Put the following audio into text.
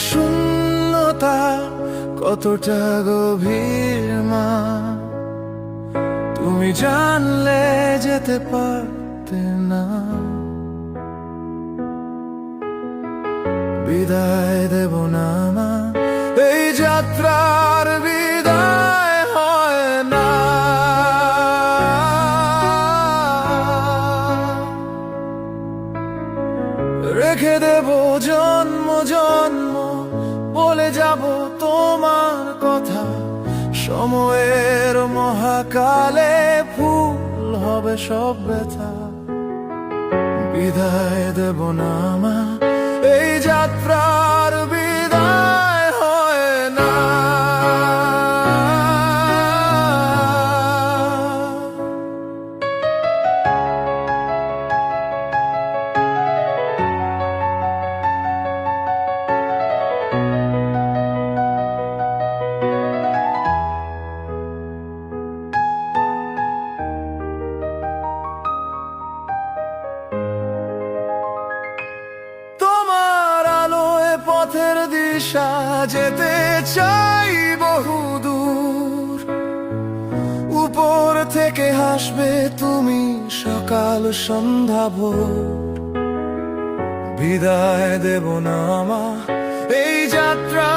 শূন্যতা কতটা গভীর মা, তুমি জানলে যেতে পারতে না। বিদায় দেব না মা, এই যাত্রার বিদায় হয় না। রেখে দেব জন্ম জন্ম, বলে যাব তোমার কথা। সময়ের মহাকালে ফুল হবে সব ব্যথা। বিদায় দেব না মা, এই যাত্রার বিদায় হয় না। পথের দিশা যেতে চাই বহুদূর, উপর থেকে হাসবে তুমি সকাল সন্ধ্যা ভোর। বিদায় দেব না মা, এই যাত্রা